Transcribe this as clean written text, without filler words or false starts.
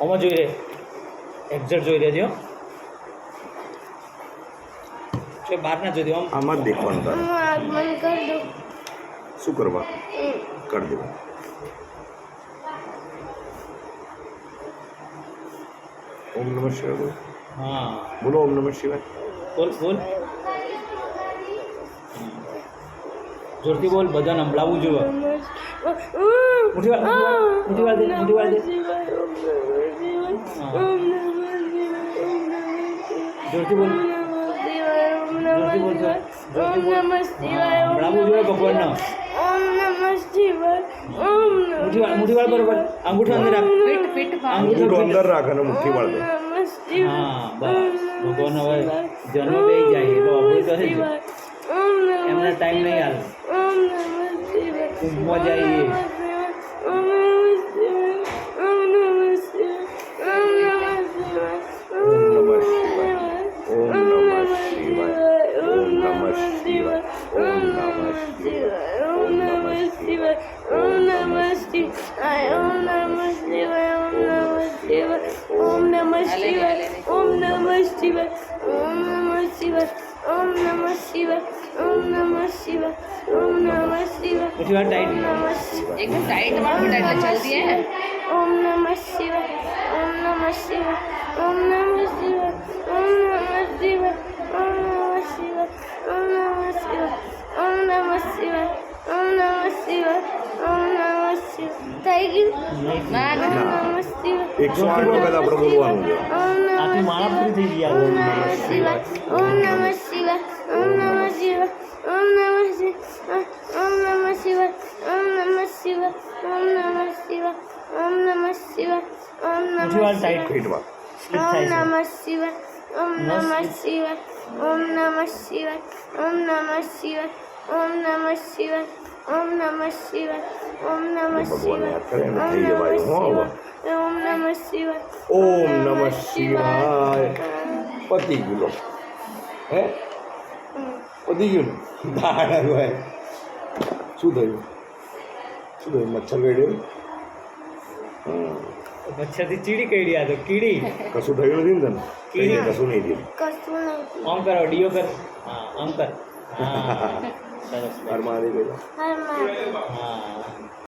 આમાં જોઈ રે એક્ઝેક્ટ જોઈ રહેજો છે બહાર ના જોઈ આમ આમાં જ દેખવાનું તારે આગમન કર દો શું કરવા કરી દેવું ઓમ નમઃ શિવાય બોલો. હા બોલો ઓમ નમઃ શિવાય બોલ બોલ જોરથી બોલ બધાને સંભળાવવું જોઈએ મુઠ્ઠી વાર દે મુઠ્ઠી વાર દે જોરથી બોલ જોરથી બોલ સંભળાવવું જોઈએ ભગવાનને મુઠ્ઠી વાર બરોબર અંગૂઠો અંદર રાખ અંગૂઠો અંદર રાખ અને મુઠ્ઠી વાળ દે હા બસ ભગવાન હવે જન્મ બે જાય એટલે અભય કહે છે એમને ટાઈમ નહીં હાલ કુંભમાં જઈએ ઓમ નમઃ શિવાય ઓમ નમઃ શિવાય ઓમ નમઃ શિવાય ઓમ નમઃ શિવાય ઓમ નમઃ શિવાય ઓમ નમઃ શિવાય ઓમ નમઃ શિવાય ઓમ નમઃ શિવાય ઓમ નમઃ શિવાય ઓમ નમઃ શિવાય ઓમ નમઃ શિવાય ઓમ નમઃ શિવાય मुट्ठी बार टाइट एकदम टाइट मारो बेटा એટલે જલ્દી હે ઓમ નમઃ શિવાય ઓમ નમઃ શિવાય ઓમ નમઃ શિવાય ઓમ નમઃ શિવાય ઓમ નમઃ શિવાય ઓમ નમઃ શિવાય ઓમ નમઃ શિવાય ઓમ નમઃ શિવાય ઓમ નમઃ શિવાય થઈ ગયું ના ઓમ નમઃ શિવાય 108 વખત આપણે બોલવાનું છે ઓમ આખી નમઃ માળા પૂરી થઈ ગઈ આ ઓમ નમઃ શિવાય ઓમ નમઃ શિવાય ઓમ નમઃ શિવાય ઓમ નમઃ શિવાય ઓમ નમઃ શિવાય ઓમ નમઃ શિવાય ઓમ નમઃ શિવાય ઓમ નમઃ શિવાય ઓમ મુઠ્ઠી વાર નમઃ ટાઈટ ફીટવા સ્લીપ ઓમ થાય છે નમઃ શિવાય ઓમ નમઃ શિવાય ઓમ નમઃ શિવાય ઓમ નમઃ શિવાય ઓમ નમઃ શિવાય ઓમ નમઃ શિવાય ઓમ નમઃ ભગવાન શિવાય યાદ કરે ને ઓમ થઈ નમઃ જવાય હું આવો શિવાય ઓમ નમઃ શિવાય ઓમ નમઃ શિવાય પતી ગયું લો હે પતી ગયું ને દાડા ભાઈ શું થયું મચ્છર ગળ્યું મચ્છરથી ચીડી કઈ આ તો કીડી કશું થયું નથી ને તને કીડી. કશું નહીં થયું કશું નહીં આમ કરો ડીઓ કર હા આમ કર હા સરસ હર મહાદેવ હર મહાદેવ હા